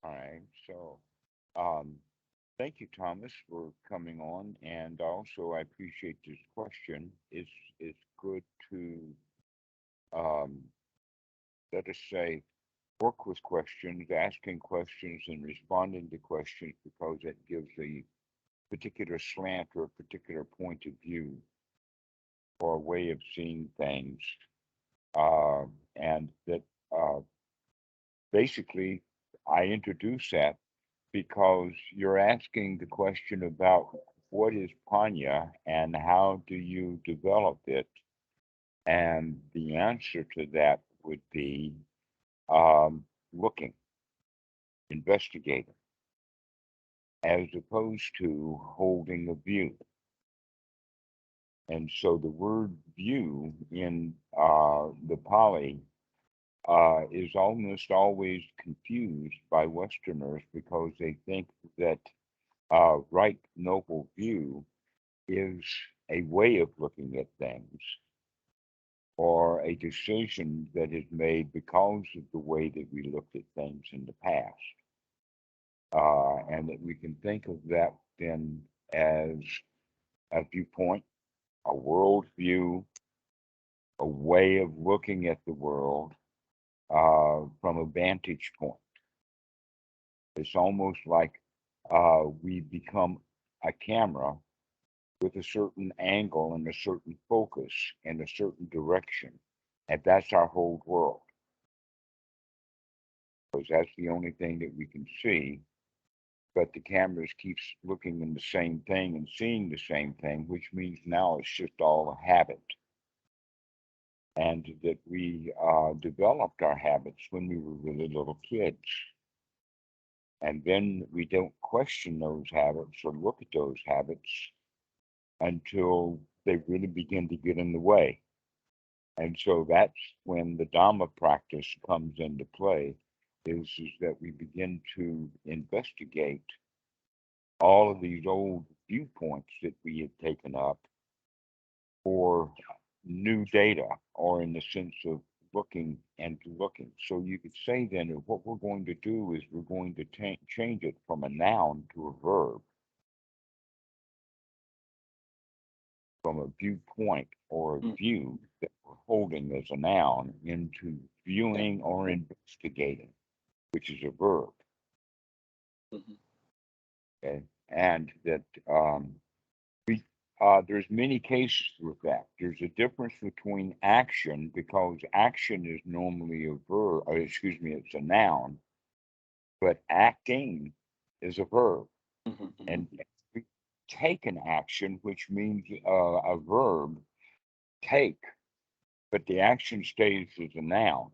All right. So, um, thank you, Thomas, for coming on, and also I appreciate this question. It's good to um, let us say work with questions, asking questions, and responding to questions because it gives a particular slant or a particular point of view or a way of seeing things, and that uh, basically I introduce that because you're asking the question about what is pañña and how do you develop it? And the answer to that would be looking, investigating, as opposed to holding a view. And so the word view in the Pali is almost always confused by Westerners because they think that right noble view is a way of looking at things or a decision that is made because of the way that we looked at things in the past. And that we can think of that then as a viewpoint, a worldview, a way of looking at the world from a vantage point. It's almost like we become a camera with a certain angle and a certain focus and a certain direction. And that's our whole world, because that's the only thing that we can see. But the cameras keeps looking in the same thing and seeing the same thing, which means now it's just all a habit. And that we developed our habits when we were really little kids. And then we don't question those habits or look at those habits until they really begin to get in the way. And so that's when the Dhamma practice comes into play, is that we begin to investigate all of these old viewpoints that we had taken up for new data, or in the sense of looking and looking. So you could say then that what we're going to do is we're going to change it from a noun to a verb, from a viewpoint or a Mm, view that we're holding as a noun into yeah. viewing or investigating, which is a verb. Mhm. Okay, and that we there's many cases with that. There's a difference between action because action is normally a verb, or excuse me, it's a noun, but acting is a verb, Mhm, mhm, and we take an action, which means a verb take, but the action stays as a noun.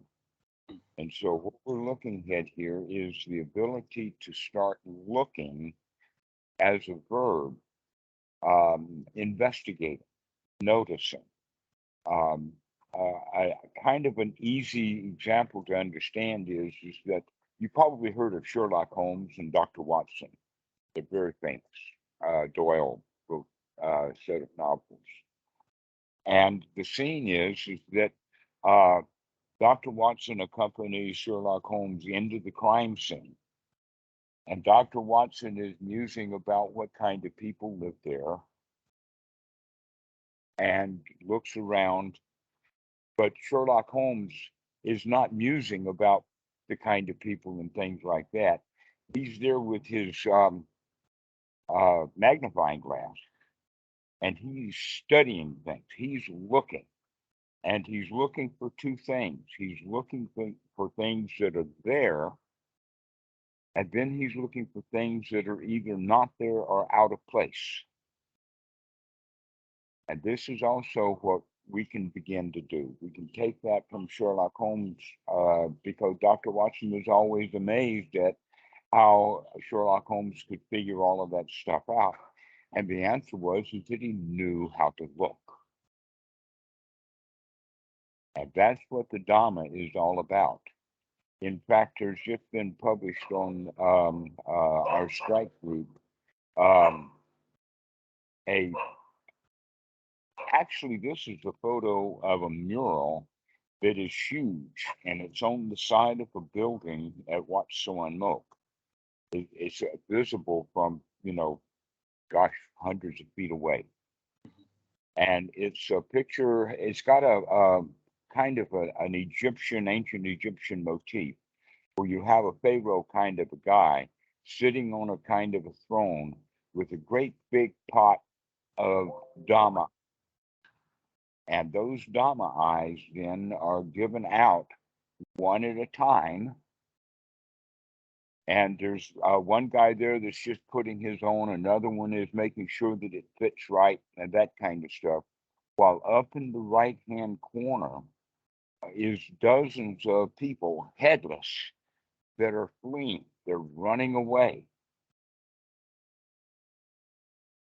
mm, And so what we're looking at here is the ability to start looking as a verb, investigating, noticing. Um, kind of an easy example to understand is that you probably heard of Sherlock Holmes and Dr. Watson. They're very famous. Doyle wrote a set of novels. And the scene is that uh, Dr. Watson accompanies Sherlock Holmes into the crime scene. And Dr. Watson is musing about what kind of people live there and looks around. But Sherlock Holmes is not musing about the kind of people and things like that. He's there with his magnifying glass and he's studying things. He's looking and he's looking for two things. He's looking for things that are there, and then he's looking for things that are either not there or out of place. And this is also what we can begin to do. We can take that from Sherlock Holmes because Dr. Watson was always amazed at how Sherlock Holmes could figure all of that stuff out. And the answer was is that he knew how to look. And that's what the Dhamma is all about. In fact, there's just been published on our strike group um, a actually, this is a photo of a mural that is huge, and it's on the side of a building at Wat Suan Mok. It's visible from, gosh, hundreds of feet away. And it's a picture, it's got a kind of an ancient Egyptian motif where you have a pharaoh kind of a guy sitting on a kind of a throne with a great big pot of Dhamma. And those Dhamma eyes then are given out one at a time. And there's one guy there that's just putting his on, another one is making sure that it fits right and that kind of stuff. While up in the right hand corner is dozens of people, headless, that are fleeing, they're running away.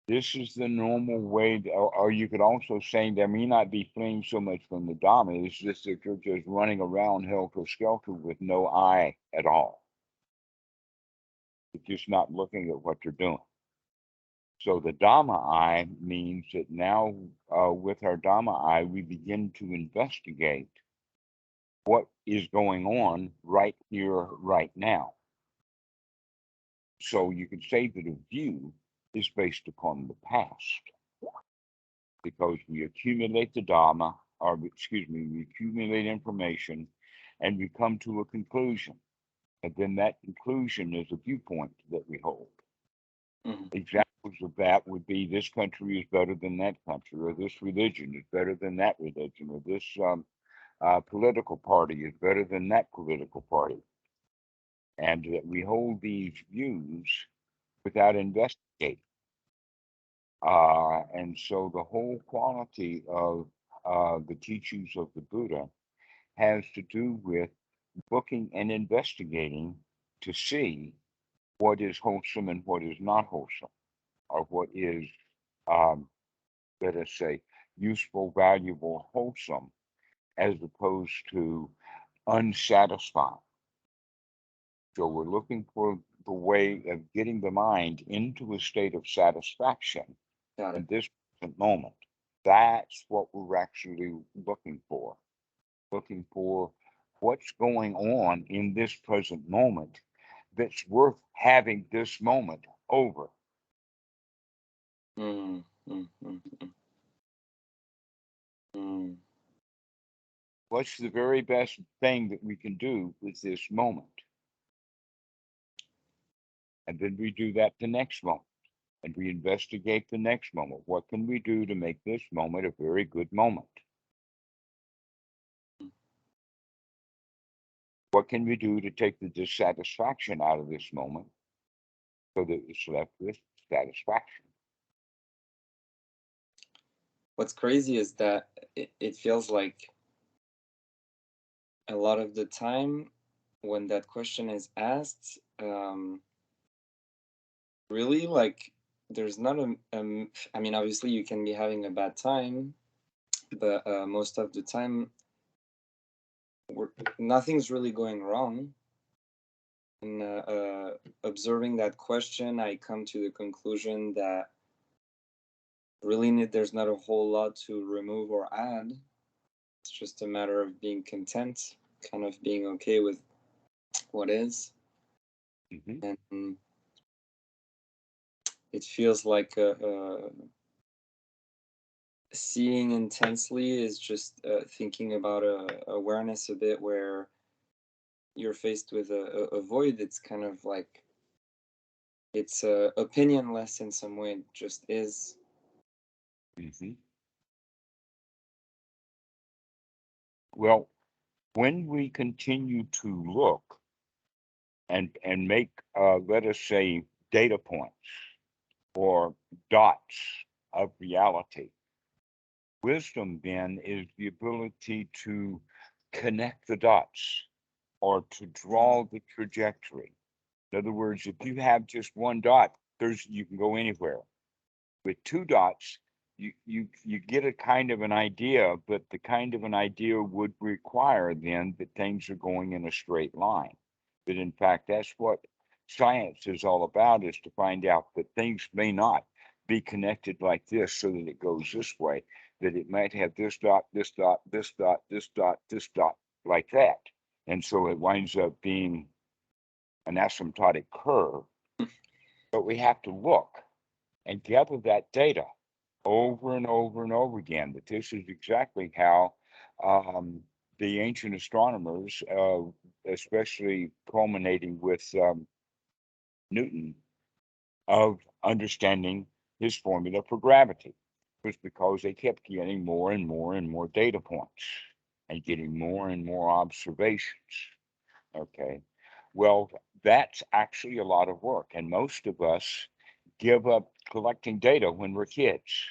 This is the normal way, or you could also say they may not be fleeing so much from the Dhamma, it's just that they're just running around helter-skelter with no eye at all. They're just not looking at what they're doing. So the Dhamma eye means that now with our Dhamma eye, we begin to investigate what is going on right here, right now. So you could say that a view is based upon the past because we accumulate the Dhamma, or excuse me, we accumulate information and we come to a conclusion. And then that conclusion is a viewpoint that we hold. Examples of that would be this country is better than that country, or this religion is better than that religion, or this political party is better than that political party. And that we hold these views without investigating. And so the whole quality of the teachings of the Buddha has to do with looking and investigating to see what is wholesome and what is not wholesome, or what is, let us say, useful, valuable, wholesome, as opposed to unsatisfying. So we're looking for the way of getting the mind into a state of satisfaction in this present moment. That's what we're actually looking for. Looking for what's going on in this present moment that's worth having this moment over. What's the very best thing that we can do with this moment? And then we do that the next moment. And we investigate the next moment. What can we do to make this moment a very good moment? What can we do to take the dissatisfaction out of this moment so that it's left with satisfaction? What's crazy is that it feels like a lot of the time when that question is asked, really, like, there's not I mean, obviously you can be having a bad time, but most of the time nothing's really going wrong. And observing that question, I come to the conclusion that really there's not a whole lot to remove or add. It's just a matter of being content, kind of being okay with what is. And it feels like seeing intensely is just thinking about awareness a bit, where you're faced with a void. It's kind of like it's opinionless in some way. It just is. Well, when we continue to look and make, let us say, data points or dots of reality, wisdom then is the ability to connect the dots or to draw the trajectory. In other words, if you have just one dot, you can go anywhere. With two dots, you get a kind of an idea, but the kind of an idea would require then that things are going in a straight line. But in fact, that's what science is all about, is to find out that things may not be connected like this so that it goes this way, that it might have this dot, this dot, this dot, this dot, this dot, like that. And so it winds up being an asymptotic curve, but we have to look and gather that data over and over and over again. That this is exactly how the ancient astronomers, especially culminating with Newton, of understanding his formula for gravity, was because they kept getting more and more and more data points and getting more and more observations. Okay. Well, that's actually a lot of work. And most of us give up collecting data when we're kids.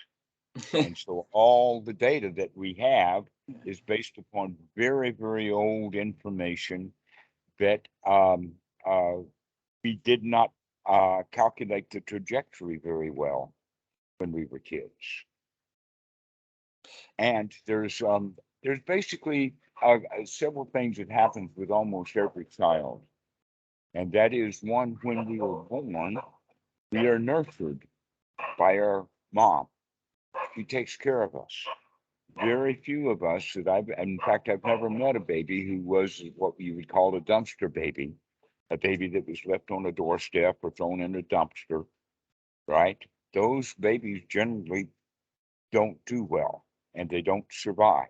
And so all the data that we have is based upon very, very old information that we did not calculate the trajectory very well when we were kids. And there's basically several things that happens with almost every child. And that is one, when we are born, we are nurtured by our mom. She takes care of us. Very few of us in fact, I've never met a baby who was what you would call a dumpster baby, a baby that was left on a doorstep or thrown in a dumpster, right? Those babies generally don't do well and they don't survive.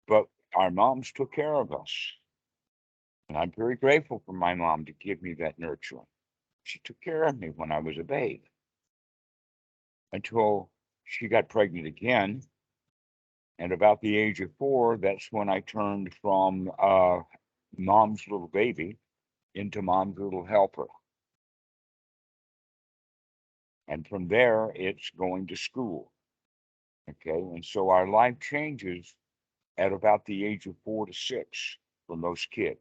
But our moms took care of us. And I'm very grateful for my mom to give me that nurturing. She took care of me when I was a babe until she got pregnant again. And about the age of 4, that's when I turned from mom's little baby into mom's little helper. And from there, it's going to school. Okay. And so our life changes at about the age of 4 to 6 for most kids.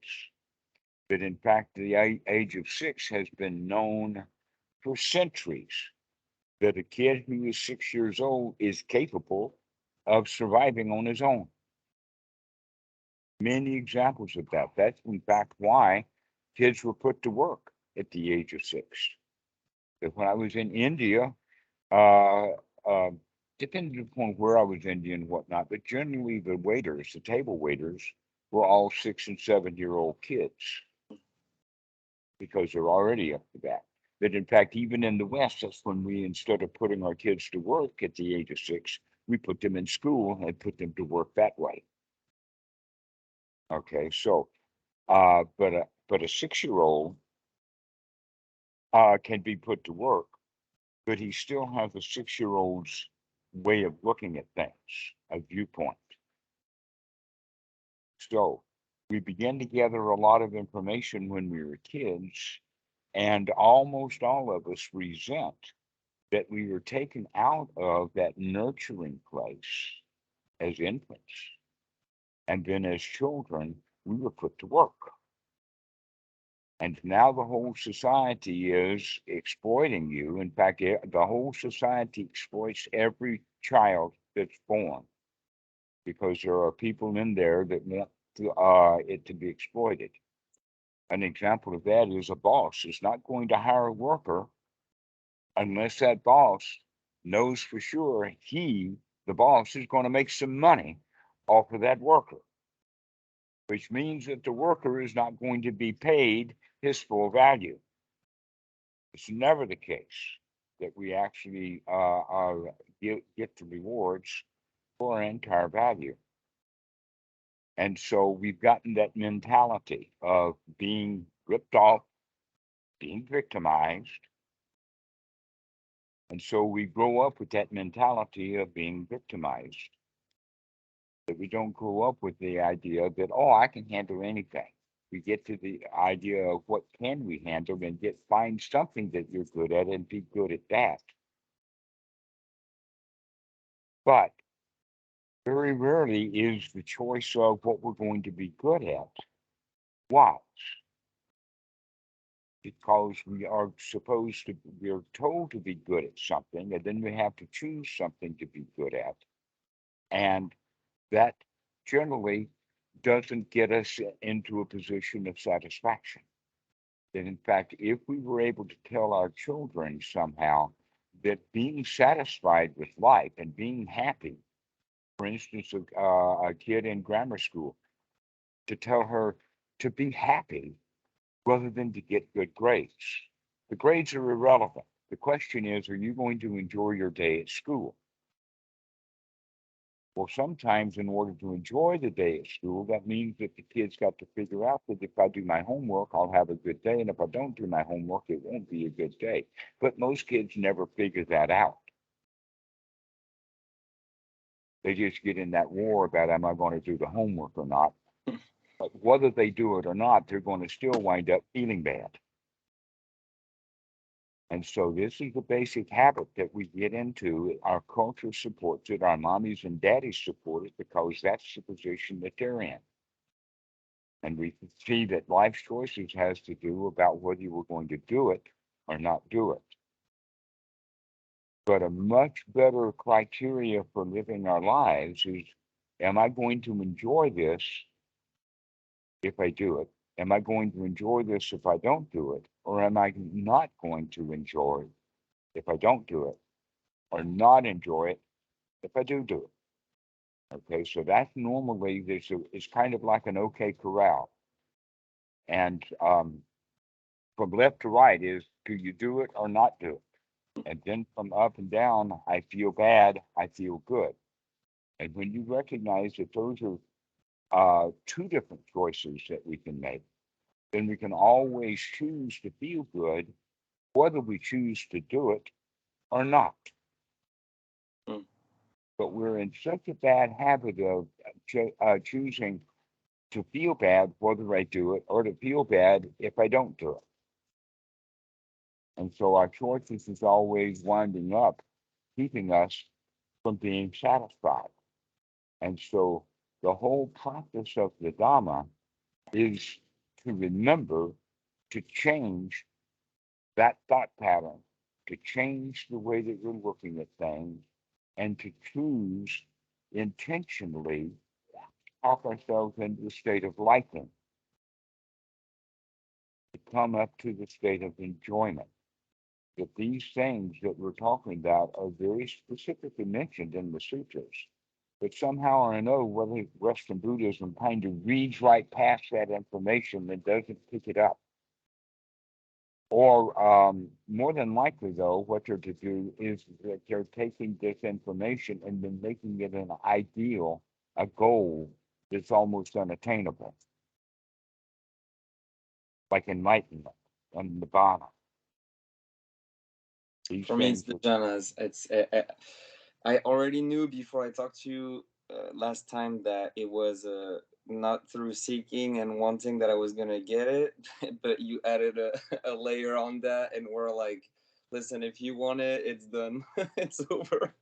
But in fact, the age of 6 has been known for centuries that a kid who is 6 years old is capable of surviving on his own. Many examples of that. That's in fact why kids were put to work at the age of 6. But when I was in India, uh, uh, depending upon where I was Indian and whatnot, but generally the waiters, the table waiters, were all 6 and 7-year-old kids because they're already up to that. But in fact, even in the West, that's when we, instead of putting our kids to work at the age of 6, we put them in school and put them to work that way. Okay, so but a 6-year-old can be put to work, but he still has a 6-year-old's way of looking at things, a viewpoint. So we began to gather a lot of information when we were kids, and almost all of us resent that we were taken out of that nurturing place as infants. And then as children, we were put to work. And now the whole society is exploiting you. In fact, the whole society exploits every child that's born because there are people in there that want it to be exploited. An example of that is a boss is not going to hire a worker unless that boss knows for sure the boss, is going to make some money off of that worker, which means that the worker is not going to be paid his full value. It's never the case that we actually get the rewards for our entire value. And so we've gotten that mentality of being ripped off, being victimized. And so we grow up with that mentality of being victimized. That we don't grow up with the idea that, oh, I can handle anything. We get to the idea of what can we handle and find something that you're good at and be good at that. But very rarely is the choice of what we're going to be good at wise. Because we're told to be good at something, and then we have to choose something to be good at. And that generally doesn't get us into a position of satisfaction. That in fact, if we were able to tell our children somehow that being satisfied with life and being happy, for instance, a kid in grammar school, to tell her to be happy rather than to get good grades. The grades are irrelevant. The question is, are you going to enjoy your day at school? Well, sometimes in order to enjoy the day at school, that means that the kids got to figure out that if I do my homework, I'll have a good day. And if I don't do my homework, it won't be a good day. But most kids never figure that out. They just get in that war about, am I going to do the homework or not? But whether they do it or not, they're going to still wind up feeling bad. And so this is the basic habit that we get into. Our culture supports it. Our mommies and daddies support it because that's the position that they're in. And we can see that life's choices has to do about whether you were going to do it or not do it. But a much better criteria for living our lives is, am I going to enjoy this if I do it? Am I going to enjoy this if I don't do it? Or am I not going to enjoy it if I don't do it? Or not enjoy it if I do do it? Okay, so that's normally, it's kind of like an okay corral. And from left to right is, do you do it or not do it? And then from up and down, I feel bad, I feel good. And when you recognize that those are two different choices that we can make, then we can always choose to feel good, whether we choose to do it or not. Mm. But we're in such a bad habit of choosing to feel bad whether I do it or to feel bad if I don't do it. And so our choices is always winding up, keeping us from being satisfied. And so the whole practice of the Dhamma is to remember to change that thought pattern, to change the way that you're looking at things, and to choose intentionally talk ourselves into the state of liking, to come up to the state of enjoyment. That these things that we're talking about are very specifically mentioned in the sutras. But somehow or another, whether Western Buddhism kind of reads right past that information and doesn't pick it up. Or more than likely, though, what they're to do is that they're taking this information and then making it an ideal, a goal that's almost unattainable, like enlightenment and nirvana. These For me, it's things the jhanas. I already knew before I talked to you last time that it was not through seeking and wanting that I was gonna get it, but you added a layer on that, and we're like, listen, if you want it, it's done. It's over.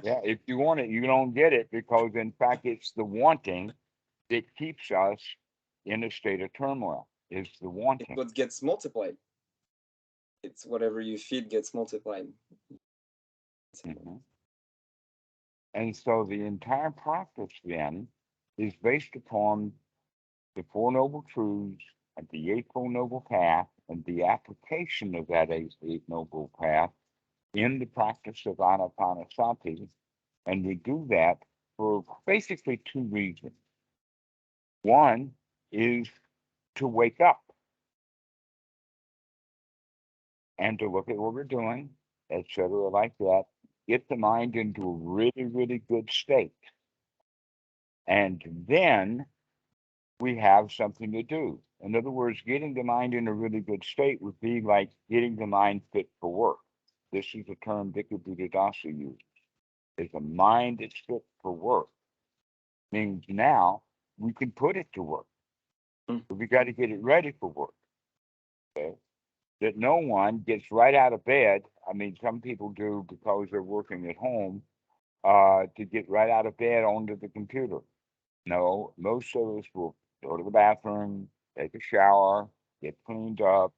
yeah, if you want it, you don't get it because, in fact, it's the wanting that keeps us in a state of turmoil. It's the It's wanting. what gets multiplied. It's whatever you feed gets multiplied. Mhm. And so the entire practice then is based upon the Four Noble Truths and the Eightfold Noble Path and the application of that Eighth Noble Path in the practice of Anapanasati. And we do that for basically two reasons. One is to wake up and to look at what we're doing, etc., like that, get the mind into a really, really good state. And then we have something to do. In other words, getting the mind in a really good state would be like getting the mind fit for work. This is the term Bhikkhu Buddhadasa used. Is a mind that's fit for work. Means now we can put it to work. Mm. But we got to get it ready for work. Okay? That no one gets right out of bed. I mean, some people do because they're working at home to get right out of bed onto the computer. No, most of us will go to the bathroom, take a shower, get cleaned up,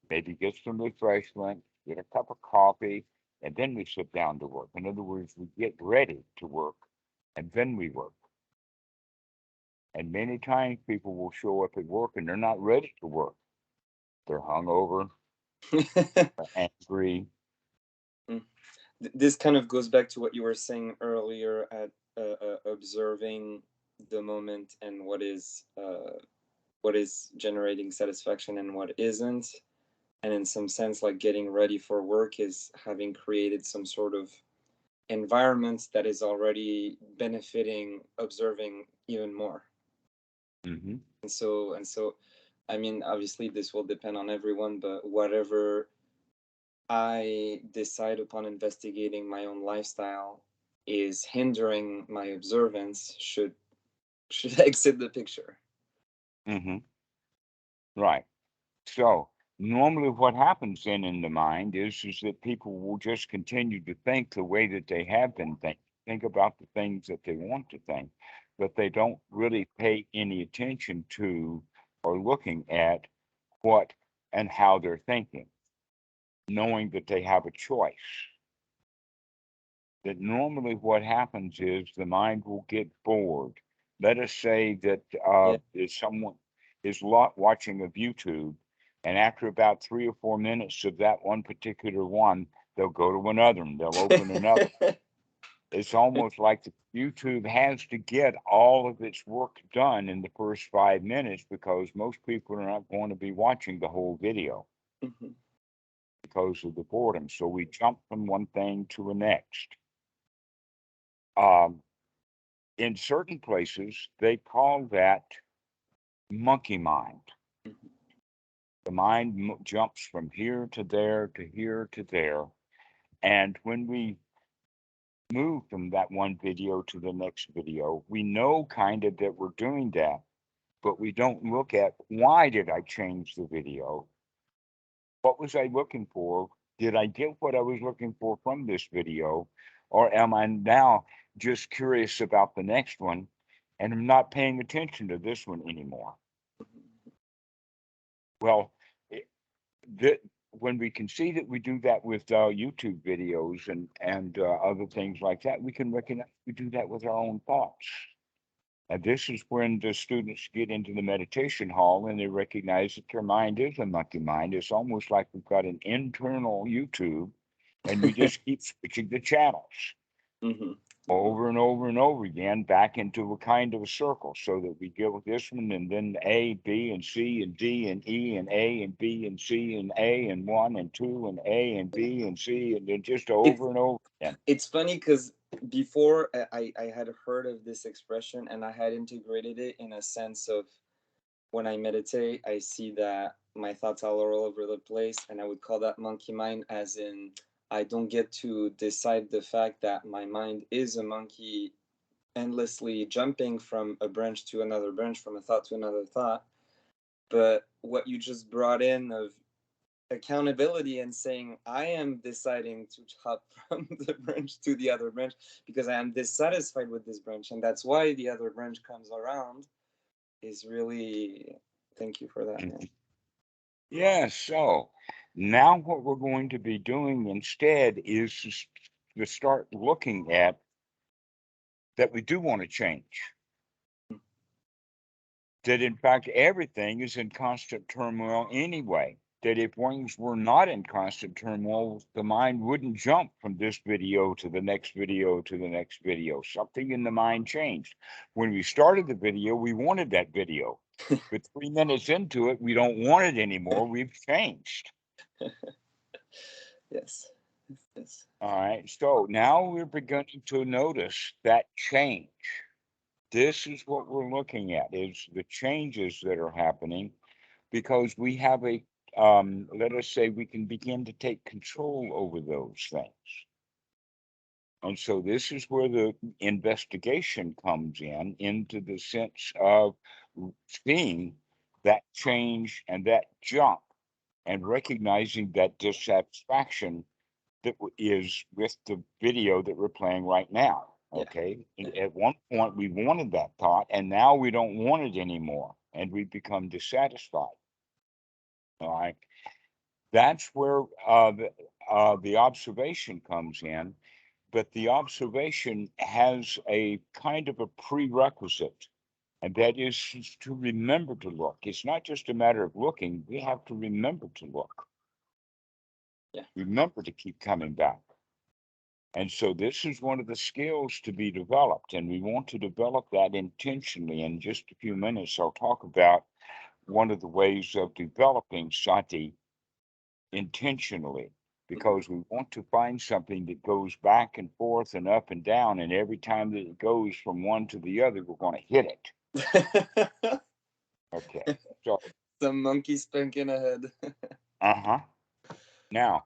maybe get some refreshment, get a cup of coffee, and then we sit down to work. In other words, we get ready to work and then we work. And many times people will show up at work and they're not ready to work. They're hungover, they're angry. Mm. This kind of goes back to what you were saying earlier at observing the moment and what is what is generating satisfaction and what isn't. And in some sense, like getting ready for work is having created some sort of environment that is already benefiting observing even more. Mm-hmm. And so, I mean, obviously this will depend on everyone, but whatever I decide upon investigating my own lifestyle is hindering my observance should exit the picture. Mm-hmm. Right. So normally what happens then in the mind is that people will just continue to think the way that they have been think about the things that they want to think, but they don't really pay any attention to or looking at what and how they're thinking, knowing that they have a choice. That normally what happens is the mind will get bored. Let us say that Yeah. if someone is watching of YouTube, and after about 3 or 4 minutes of that one particular one, they'll go to another one. They'll open another. It's almost like the YouTube has to get all of its work done in the first 5 minutes because most people are not going to be watching the whole video Mhm. because of the boredom. So we jump from one thing to the next. Um, in certain places, they call that monkey mind. Mhm. The mind jumps from here to there to here to there. And when we move from that one video to the next video, we know kind of that we're doing that, but we don't look at why did I change the video? What was I looking for? Did I get what I was looking for from this video? Or am I now just curious about the next one and I'm not paying attention to this one anymore? Well, it, that when we can see that we do that with YouTube videos and other things like that, we can recognize we do that with our own thoughts. And this is when the students get into the meditation hall and they recognize that their mind is a monkey mind. It's almost like we've got an internal YouTube and we just keep switching the channels Mhm. over and over and over again back into a kind of a circle so that we get with this one and then A, B, and C, and D, and E, and A, and B, and C, and A, and 1, and 2, and A, and B, and C, and then just It's over and over again. it's funny because before I had heard of this expression and I had integrated it in a sense of when I meditate, I see that my thoughts are all over the place, and I would call that monkey mind, as in I don't get to decide the fact that my mind is a monkey endlessly jumping from a branch to another branch, from a thought to another thought. But what you just brought in of accountability and saying I am deciding to hop from the branch to the other branch because I am dissatisfied with this branch, and that's why the other branch comes around, is really, thank you for that. Yeah. Yeah, so now what we're going to be doing instead is to start looking at that we do want to change. That in fact everything is in constant turmoil anyway. That if things were not in constant turmoil, the mind wouldn't jump from this video to the next video to the next video. Something in the mind changed. When we started the video, we wanted that video. But 3 minutes into it, we don't want it anymore. We've changed. Yes. Yes. All right. So now we're beginning to notice that change. This is what we're looking at is the changes that are happening because we have let us say we can begin to take control over those things. And so this is where the investigation comes into the sense of seeing that change and that jump and recognizing that dissatisfaction that is with the video that we're playing right now. Yeah. Okay. And at one point we wanted that thought and now we don't want it anymore and we become dissatisfied. All right. That's where the observation comes in, but the observation has a kind of a prerequisite, and that is to remember to look. It's not just a matter of looking, we have to remember to look. Yeah. Remember to keep coming back. And so this is one of the skills to be developed, and we want to develop that intentionally. In just a few minutes, I'll talk about one of the ways of developing sati intentionally, because we want to find something that goes back and forth and up and down, and every time that it goes from one to the other, we're going to hit it. Okay, so Some monkey spanking ahead. now,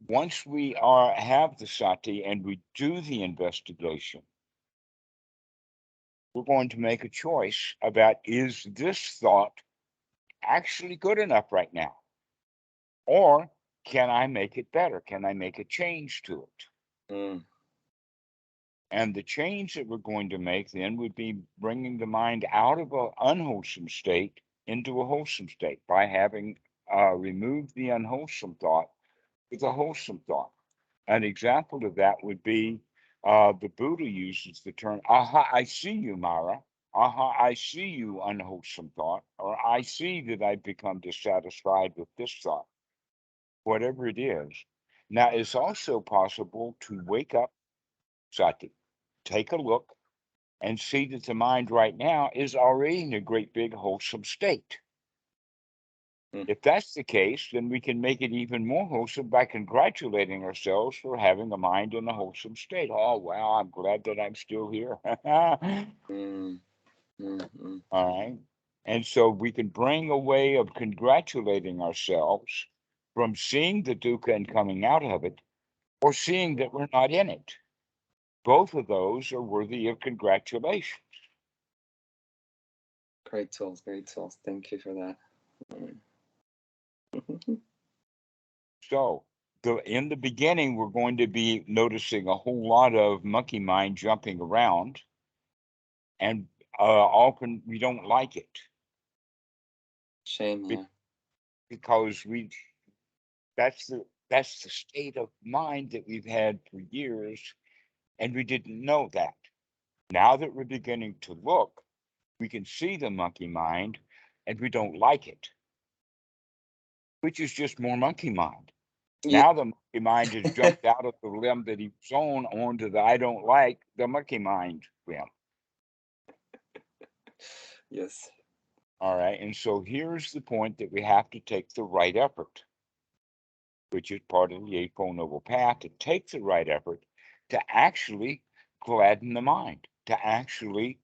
once we have the sati and we do the investigation, we're going to make a choice about, is this thought actually good enough right now? Or can I make it better? Can I make a change to it? Mm. And the change that we're going to make then would be bringing the mind out of an unwholesome state into a wholesome state by having removed the unwholesome thought with a wholesome thought. An example of that would be the Buddha uses the term, aha, I see you, Mara. Aha, I see you, unwholesome thought. Or I see that I've become dissatisfied with this thought. Whatever it is. Now, it's also possible to wake up sati, take a look, and see that the mind right now is already in a great big wholesome state. If that's the case, then we can make it even more wholesome by congratulating ourselves for having a mind in a wholesome state. Oh, wow, I'm glad that I'm still here. All right. And so we can bring a way of congratulating ourselves from seeing the dukkha and coming out of it, or seeing that we're not in it. Both of those are worthy of congratulations. Great tools, great tools. Thank you for that. So in the beginning, we're going to be noticing a whole lot of monkey mind jumping around, and often we don't like it. Shame, yeah. Because that's the state of mind that we've had for years, and we didn't know that. Now that we're beginning to look, we can see the monkey mind, and we don't like it, which is just more monkey mind. Yeah. Now the monkey mind has jumped out of the limb that he was on onto the I don't like the monkey mind limb. Yes. All right. And so here's the point that we have to take the right effort, which is part of the Eightfold Noble Path, to take the right effort to actually gladden the mind, to actually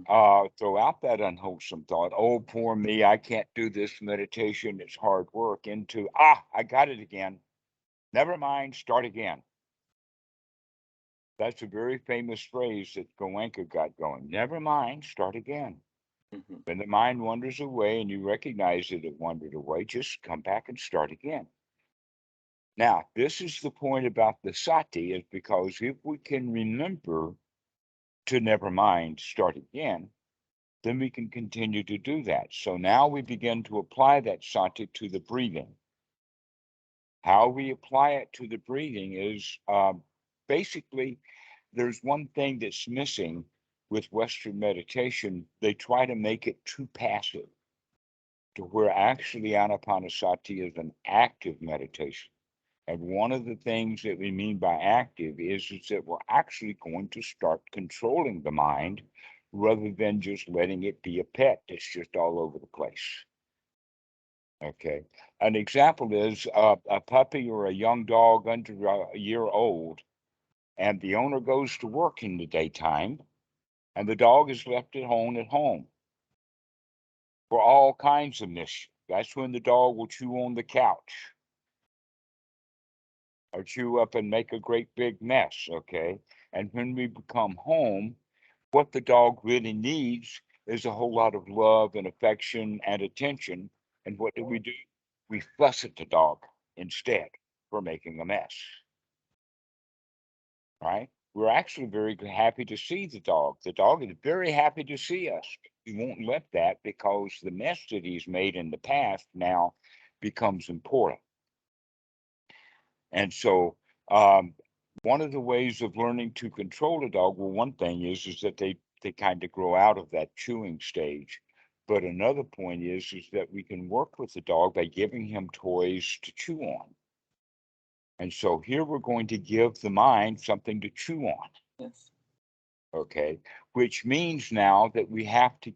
throw out that unwholesome thought, oh, poor me, I can't do this meditation, it's hard work, into, I got it again. Never mind, start again. That's a very famous phrase that Goenka got going. Never mind, start again. When the mind wanders away and you recognize that it wandered away, just come back and start again. Now, this is the point about the sati, is because if we can remember to never mind, start again, then we can continue to do that. So now we begin to apply that sati to the breathing. How we apply it to the breathing is basically, there's one thing that's missing with Western meditation. They try to make it too passive, to where actually anapanasati is an active meditation. And one of the things that we mean by active is that we're actually going to start controlling the mind rather than just letting it be a pet that's just all over the place. Okay. An example is a puppy or a young dog under a year old, and the owner goes to work in the daytime, and the dog is left at home for all kinds of mischief. That's when the dog will chew on the couch or chew up and make a great big mess, okay? And when we come home, what the dog really needs is a whole lot of love and affection and attention. And what do? We fuss at the dog instead for making a mess, right? We're actually very happy to see the dog. The dog is very happy to see us. We won't let that, because the mess that he's made in the past now becomes important. And so one of the ways of learning to control a dog, well, one thing is that they kind of grow out of that chewing stage. But another point is that we can work with the dog by giving him toys to chew on. And so here we're going to give the mind something to chew on. Yes. Okay, which means now that we have to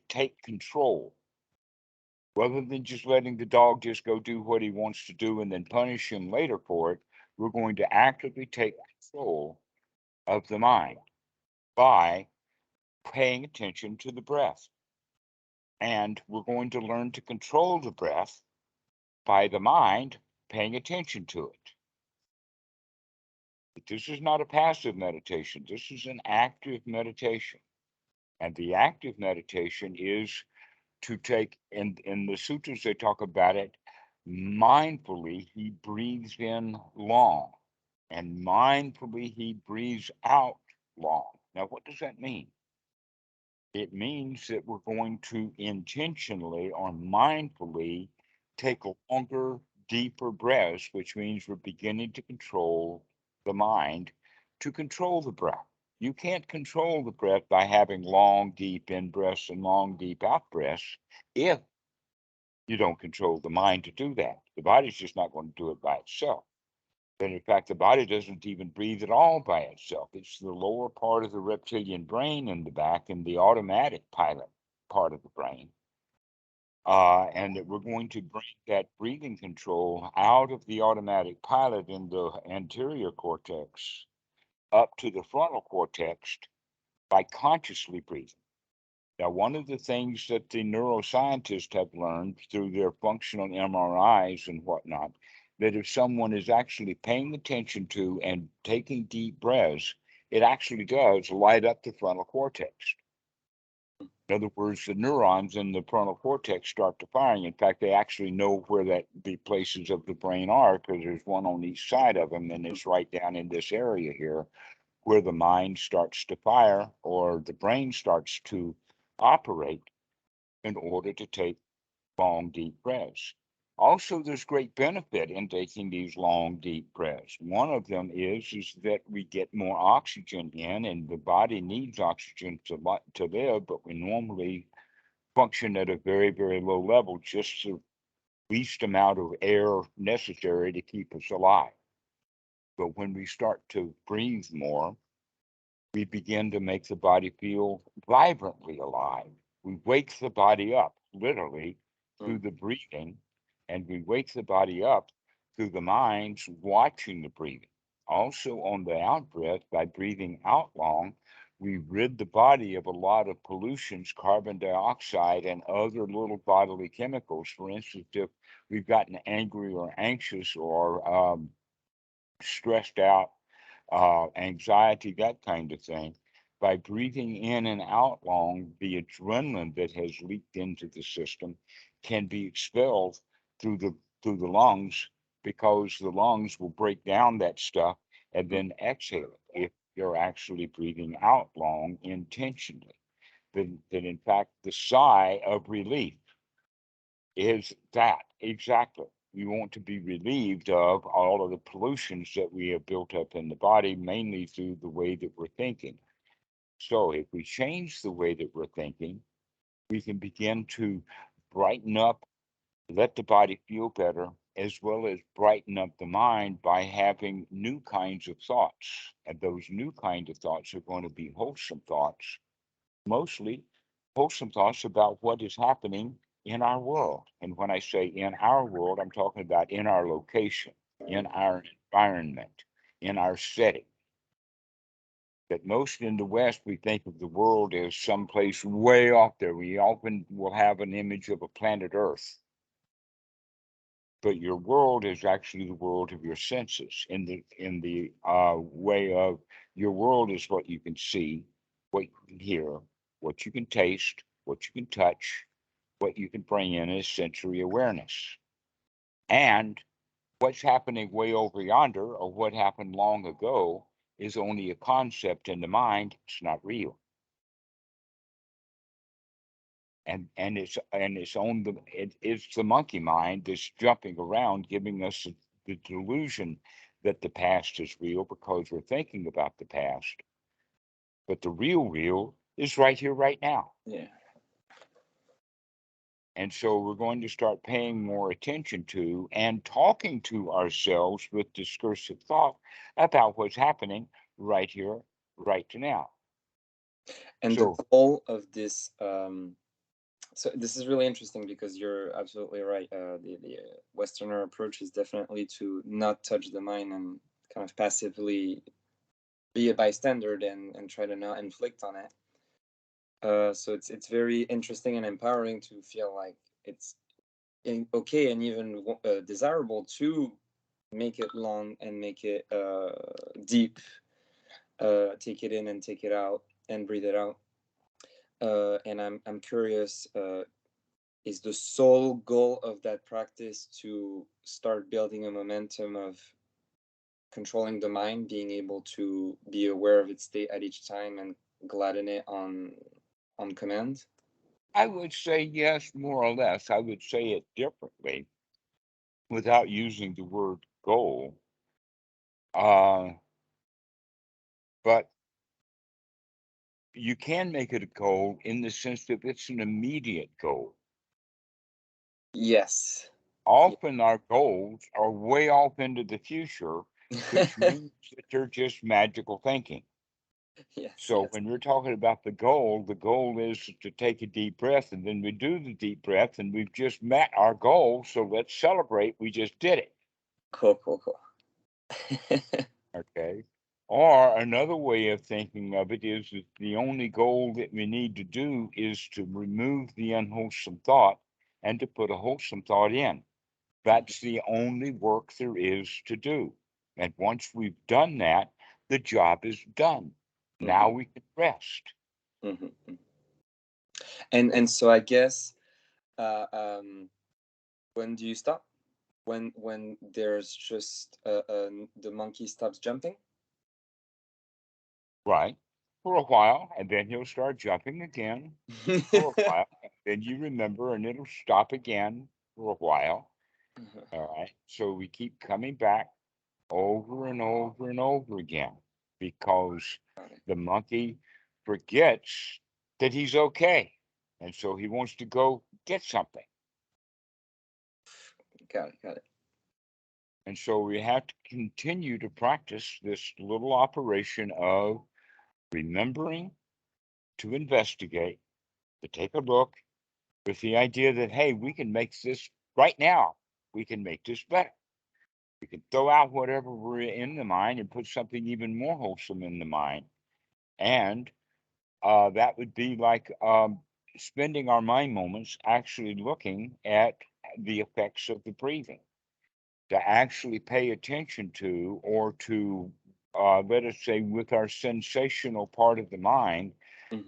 take control. Rather than just letting the dog just go do what he wants to do and then punish him later for it, we're going to actively take control of the mind by paying attention to the breath. And we're going to learn to control the breath by the mind paying attention to it. But this is not a passive meditation. This is an active meditation. And the active meditation is to take, in the sutras, they talk about it mindfully, he breathes in long, and mindfully, he breathes out long. Now, what does that mean? It means that we're going to intentionally or mindfully take longer, deeper breaths, which means we're beginning to control the mind to control the breath. You can't control the breath by having long, deep in breaths and long, deep out breaths if you don't control the mind to do that. The body's just not going to do it by itself. And in fact, the body doesn't even breathe at all by itself. It's the lower part of the reptilian brain in the back and the automatic pilot part of the brain. And that we're going to bring that breathing control out of the automatic pilot in the anterior cortex up to the frontal cortex by consciously breathing. Now, one of the things that the neuroscientists have learned through their functional MRIs and whatnot, that if someone is actually paying attention to and taking deep breaths, it actually does light up the frontal cortex. In other words, the neurons in the frontal cortex start to firing. In fact, they actually know where the places of the brain are because there's one on each side of them, and it's right down in this area here where the mind starts to fire or the brain starts to operate in order to take long, deep breaths. Also, there's great benefit in taking these long, deep breaths. One of them is that we get more oxygen in, and the body needs oxygen to live, but we normally function at a very, very low level, just the least amount of air necessary to keep us alive. But when we start to breathe more, we begin to make the body feel vibrantly alive. We wake the body up, literally, through the breathing, and we wake the body up through the mind's watching the breathing. Also, on the out breath, by breathing out long, we rid the body of a lot of pollutions, carbon dioxide, and other little bodily chemicals. For instance, if we've gotten angry or anxious or stressed out, anxiety, that kind of thing. By breathing in and out long, the adrenaline that has leaked into the system can be expelled through the lungs because the lungs will break down that stuff and then exhale it if you're actually breathing out long intentionally. Then in fact, the sigh of relief is that exactly. We want to be relieved of all of the pollutions that we have built up in the body, mainly through the way that we're thinking. So, if we change the way that we're thinking, we can begin to brighten up, let the body feel better, as well as brighten up the mind by having new kinds of thoughts. And those new kind of thoughts are going to be wholesome thoughts, mostly wholesome thoughts about what is happening in our world. And when I say in our world, I'm talking about in our location, in our environment, in our setting. That most in the West, we think of the world as someplace way off there. We often will have an image of a planet Earth. But your world is actually the world of your senses in the way of your world is what you can see, what you can hear, what you can taste, what you can touch, what you can bring in as sensory awareness. And what's happening way over yonder or what happened long ago is only a concept in the mind. It's not real. And it's on it's the monkey mind that's jumping around giving us the delusion that the past is real because we're thinking about the past, but the real is right here right now. Yeah. And so we're going to start paying more attention to and talking to ourselves with discursive thought about what's happening right here right now. And So the goal of this So this is really interesting because you're absolutely right. The Westerner approach is definitely to not touch the mind and kind of passively be a bystander and try to not inflict on it. So it's very interesting and empowering to feel like it's okay and even desirable to make it long and make it deep, take it in and take it out and breathe it out. And I'm curious, is the sole goal of that practice to start building a momentum of controlling the mind, being able to be aware of its state at each time and gladden it on command? I would say yes, more or less. I would say it differently without using the word goal. Uh, but you can make it a goal in the sense that it's an immediate goal. Yes. Often our goals are way off into the future, which means that they're just magical thinking. Yes, So yes. when we're talking about the goal is to take a deep breath, and then we do the deep breath, and we've just met our goal. So let's celebrate. We just did it. Cool, cool, cool. Okay. Or another way of thinking of it is that the only goal that we need to do is to remove the unwholesome thought and to put a wholesome thought in. That's the only work there is to do. And once we've done that, the job is done. Now we can rest. Mm-hmm. And so I guess when do you stop? When there's just the monkey stops jumping? Right. For a while, and then he'll start jumping again for a while. Then you remember, and it'll stop again for a while. All right. So we keep coming back over and over and over again because the monkey forgets that he's okay. And so he wants to go get something. Got it. And so we have to continue to practice this little operation of remembering to investigate, to take a look with the idea that, hey, we can make this right now. We can make this better. We can throw out whatever we're in the mind and put something even more wholesome in the mind. And that would be like spending our mind moments actually looking at the effects of the breathing, to actually pay attention to, or to, let us say, with our sensational part of the mind,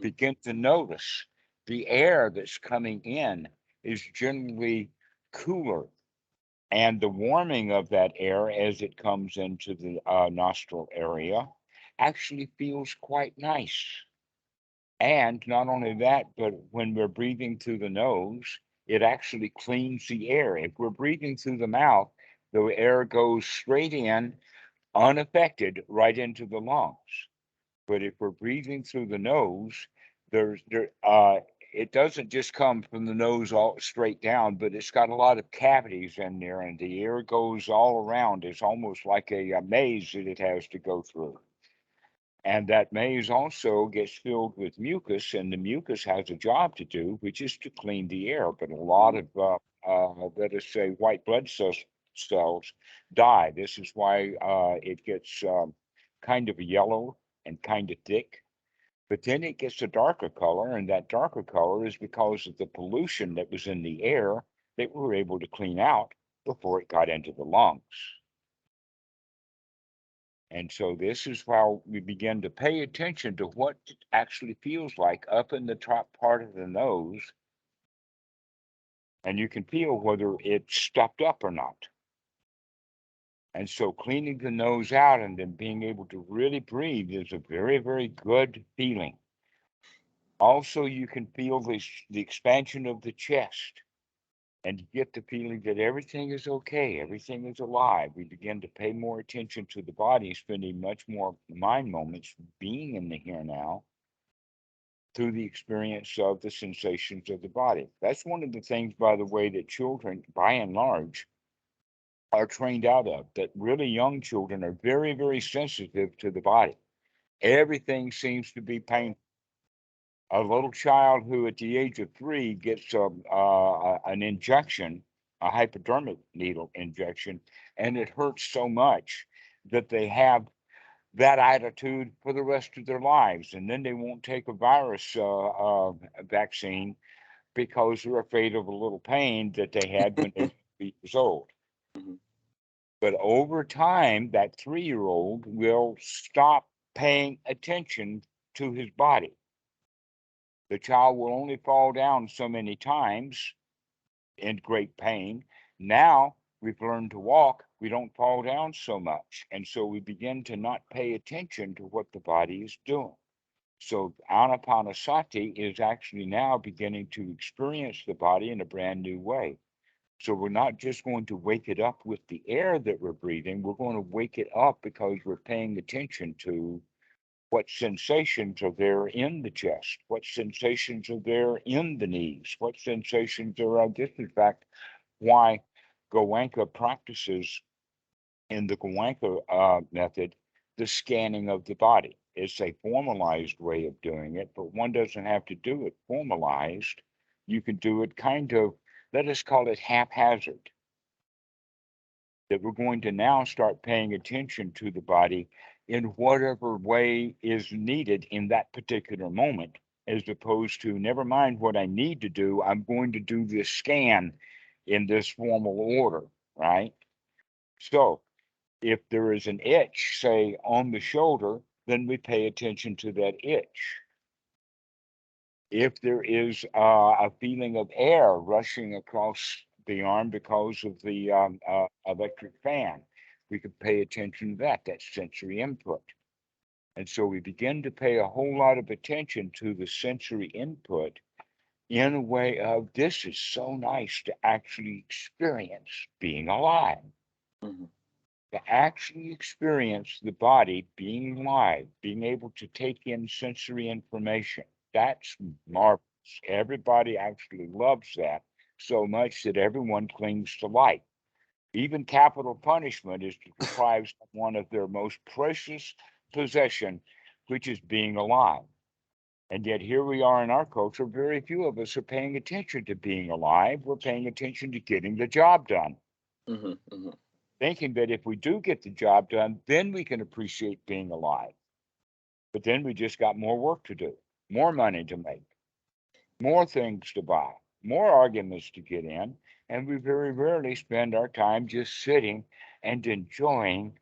begin to notice the air that's coming in is generally cooler. And the warming of that air as it comes into the nostril area actually feels quite nice. And not only that, but when we're breathing through the nose, it actually cleans the air. If we're breathing through the mouth, the air goes straight in, unaffected, right into the lungs. But if we're breathing through the nose, it doesn't just come from the nose all straight down, but it's got a lot of cavities in there, and the air goes all around. It's almost like a maze that it has to go through. And that maze also gets filled with mucus, and the mucus has a job to do, which is to clean the air. But a lot of, let us say, white blood cells die. This is why it gets kind of yellow and kind of thick. But then it gets a darker color, and that darker color is because of the pollution that was in the air that we were able to clean out before it got into the lungs. And so this is how we begin to pay attention to what it actually feels like up in the top part of the nose. And you can feel whether it's stuffed up or not. And so cleaning the nose out and then being able to really breathe is a very, very good feeling. Also, you can feel the expansion of the chest, and you get the feeling that everything is okay, everything is alive. We begin to pay more attention to the body, spending much more mind moments being in the here now through the experience of the sensations of the body. That's one of the things, by the way, that children, by and large, are trained out of, that really young children are very, very sensitive to the body. Everything seems to be painful. A little child who at the age of 3 gets an injection, a hypodermic needle injection, and it hurts so much that they have that attitude for the rest of their lives. And then they won't take a virus vaccine because they're afraid of a little pain that they had when they were 3 years old. Mhm. But over time, that 3-year-old will stop paying attention to his body. The child will only fall down so many times in great pain. Now we've learned to walk, we don't fall down so much. And so we begin to not pay attention to what the body is doing. So anapanasati is actually now beginning to experience the body in a brand new way. So we're not just going to wake it up with the air that we're breathing, we're going to wake it up because we're paying attention to what sensations are there in the chest, what sensations are there in the knees, what sensations are out. This is, in fact, why Goenka practices in the Goenka method the scanning of the body. It's a formalized way of doing it, but one doesn't have to do it formalized. You can do it kind of, let us call it haphazard. That we're going to now start paying attention to the body in whatever way is needed in that particular moment, as opposed to never mind what I need to do, I'm going to do this scan in this formal order, right? So if there is an itch, say on the shoulder, then we pay attention to that itch. If there is a feeling of air rushing across the arm because of the electric fan, we could pay attention to that. That's sensory input. And so we begin to pay a whole lot of attention to the sensory input in a way of, this is so nice to actually experience being alive. Mhm. To actually experience the body being alive, being able to take in sensory information. That's marvelous. Everybody actually loves that so much that everyone clings to life. Even capital punishment is to deprive someone of their most precious possession, which is being alive. And yet here we are in our culture, very few of us are paying attention to being alive. We're paying attention to getting the job done. Mhm. Mhm. Thinking that if we do get the job done, then we can appreciate being alive. But then we just got more work to do, more money to make, more things to buy, more arguments to get in. And we very rarely spend our time just sitting and enjoying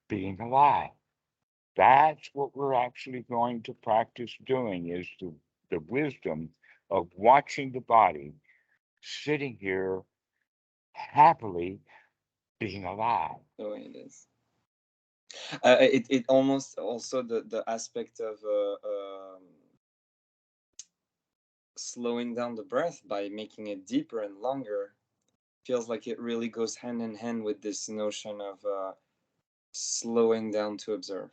being alive. That's what we're actually going to practice doing, is the wisdom of watching the body sitting here happily being alive. Oh, it is. It almost also the aspect of slowing down the breath by making it deeper and longer feels like it really goes hand in hand with this notion of slowing down to observe.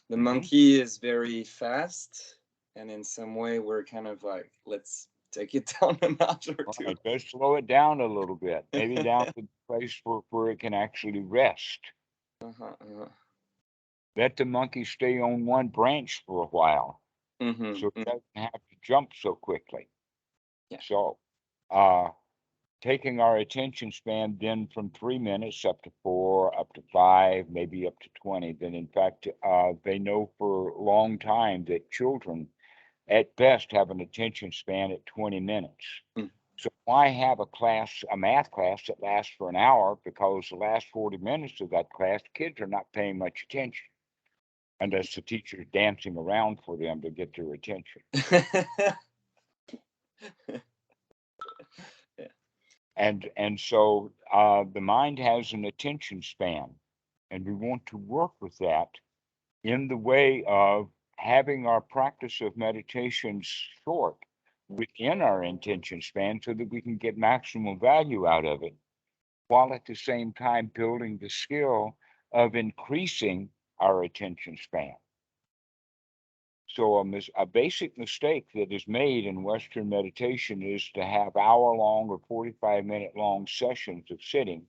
The monkey is very fast, and in some way we're kind of like, let's take it down a notch or two. Right, let's slow it down a little bit, maybe down to the place where it can actually rest. Let the monkey stay on one branch for a while, so it doesn't have to jump so quickly. Yeah. So, taking our attention span then from 3 minutes up to 4, up to 5, maybe up to 20, then in fact, they know for a long time that children at best have an attention span at 20 minutes. So why have a math class that lasts for an hour? Because the last 40 minutes of that class, kids are not paying much attention unless the teacher's dancing around for them to get their attention. Yeah. And so the mind has an attention span, and we want to work with that in the way of having our practice of meditation short within our intention span so that we can get maximum value out of it, while at the same time building the skill of increasing our attention span. So a basic mistake that is made in Western meditation is to have hour-long or 45-minute-long sessions of sitting,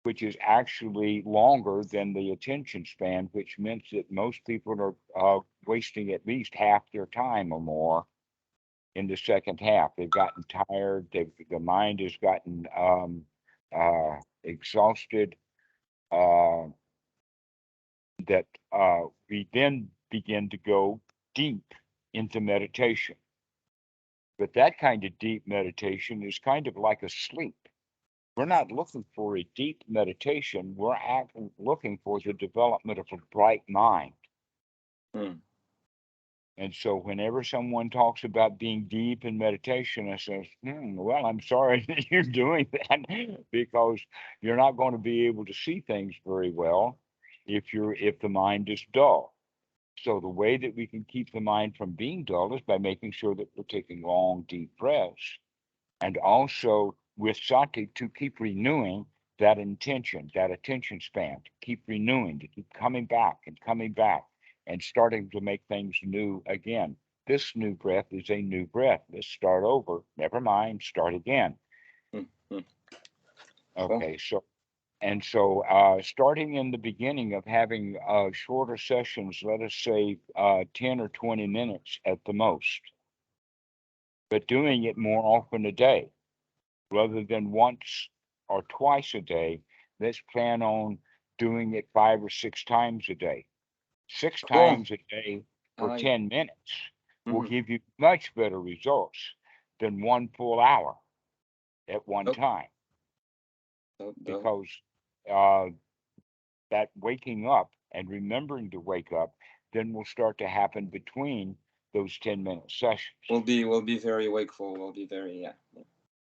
which is actually longer than the attention span, which means that most people are wasting at least half their time or more in the second half. They've gotten tired. The mind has gotten exhausted. Uh, that we then begin to go deep into meditation. But that kind of deep meditation is kind of like a sleep. We're not looking for a deep meditation. We're looking for the development of a bright mind. Mm. And so whenever someone talks about being deep in meditation, I say, well, I'm sorry that you're doing that because you're not going to be able to see things very well if the mind is dull. So the way that we can keep the mind from being dull is by making sure that we're taking long, deep breaths. And also with sati to keep renewing that intention, that attention span, to keep renewing, to keep coming back and starting to make things new again. This new breath is a new breath. Let's start over. Never mind, start again. Mm-hmm. Okay, so starting in the beginning of having shorter sessions, let us say 10 or 20 minutes at the most, but doing it more often a day rather than once or twice a day. Let's plan on doing it 5 or 6 times a day. Six Cool. times a day I for like 10 minutes will Mm-hmm. give you much better results than 1 full hour at one Dope, time dope. because uh, that waking up and remembering to wake up then will start to happen between those 10-minute sessions. We'll be very wakeful. We'll be very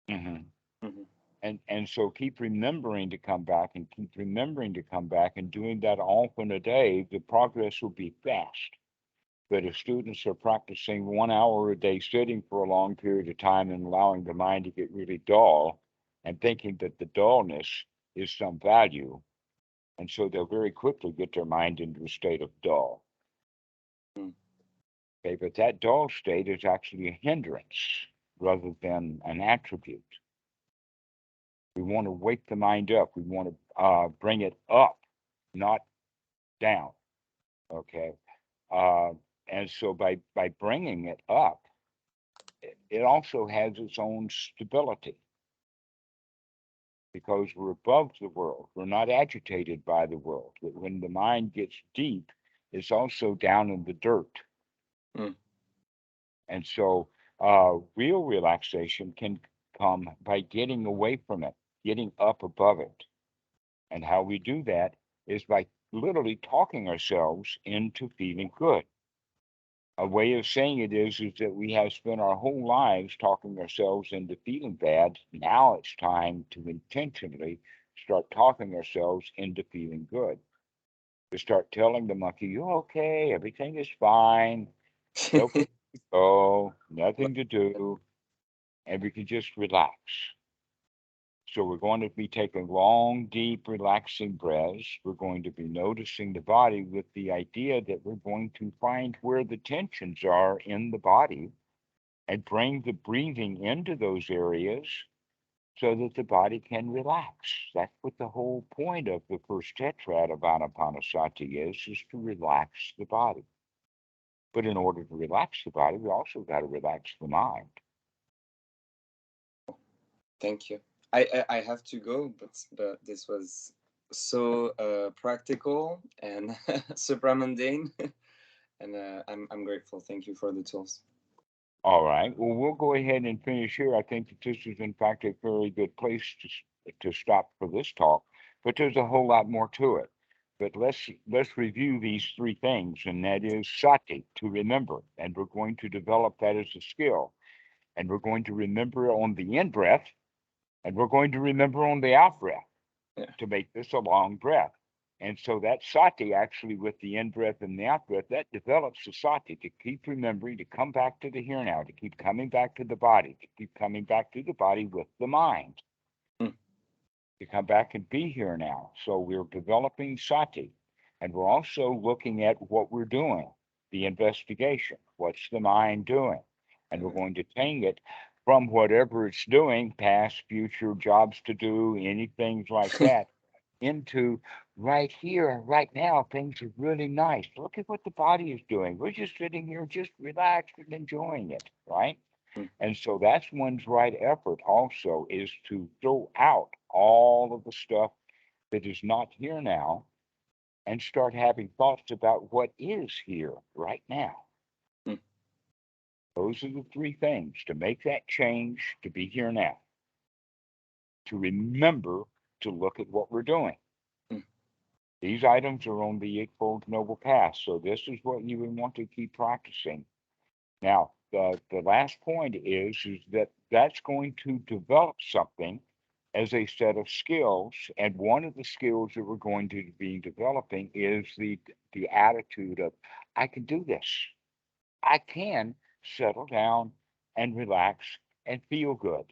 Mm-hmm. Mm-hmm. And so keep remembering to come back and keep remembering to come back and doing that often a day, the progress will be fast. But if students are practicing 1 hour a day sitting for a long period of time and allowing the mind to get really dull and thinking that the dullness is some value, and so they'll very quickly get their mind into a state of dull. Mm. Okay, but that dull state is actually a hindrance rather than an attribute. We want to wake the mind up. We want to bring it up, not down. Okay, uh, and so by bringing it up, it also has its own stability because we're above the world. We're not agitated by the world. But when the mind gets deep, it's also down in the dirt. Mm. And so real relaxation can come by getting away from it, getting up above it. And how we do that is by literally talking ourselves into feeling good. A way of saying it is that we have spent our whole lives talking ourselves into feeling bad. Now it's time to intentionally start talking ourselves into feeling good. To start telling the monkey, you're okay, everything is fine, no place to go, nothing to do, and we can just relax. So we're going to be taking long, deep, relaxing breaths. We're going to be noticing the body with the idea that we're going to find where the tensions are in the body and bring the breathing into those areas so that the body can relax. That's what the whole point of the first tetrad of Anapanasati is to relax the body. But in order to relax the body, we also got to relax the mind. Thank you. I have to go, but this was so practical and super mundane, and I'm grateful. Thank you for the tools. All right. Well, we'll go ahead and finish here. I think that this is, in fact, a very good place to stop for this talk. But there's a whole lot more to it. But let's review these three things, and that is sati, to remember, and we're going to develop that as a skill, and we're going to remember on the in breath, and we're going to remember on the out breath to make this a long breath. And so that sati actually with the in breath and the out breath, that develops the sati to keep remembering, to come back to the here now, to keep coming back to the body, to keep coming back to the body with the mind, to come back and be here now. So we're developing sati. And we're also looking at what we're doing, the investigation. What's the mind doing? And we're going to take it from whatever it's doing, past, future, jobs to do, anything like that, into right here, right now, things are really nice. Look at what the body is doing. We're just sitting here, just relaxed and enjoying it, right? Mm. And so that's one's right effort also is to throw out all of the stuff that is not here now and start having thoughts about what is here right now. Mm. Those are the three things to make that change, to be here now, to remember to look at what we're doing. Mm. These items are on the Eightfold Noble Path. So this is what you would want to keep practicing. Now, the last point is that that's going to develop something as a set of skills. And one of the skills that we're going to be developing is the attitude of, I can do this. I can settle down and relax and feel good.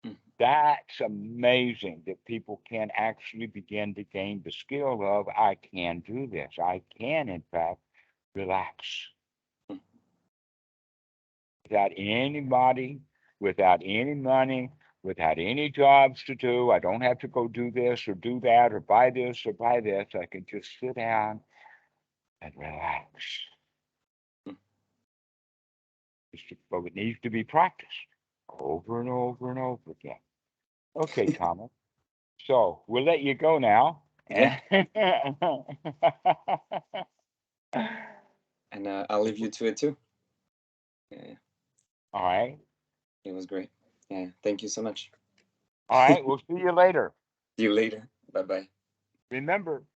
Mm. That's amazing that people can actually begin to gain the skill of, I can do this. I can, in fact, relax Mm. without anybody, without any money, without any jobs to do. I don't have to go do this or do that or buy this or buy this. I can just sit down and relax. Mm. But it needs to be practiced over and over and over again. Okay, Thomas. So we'll let you go now. Yeah. And I'll leave you to it too. Yeah, All right. it was great. Yeah, thank you so much. All right. We'll see you later. See you later. Bye bye. Remember,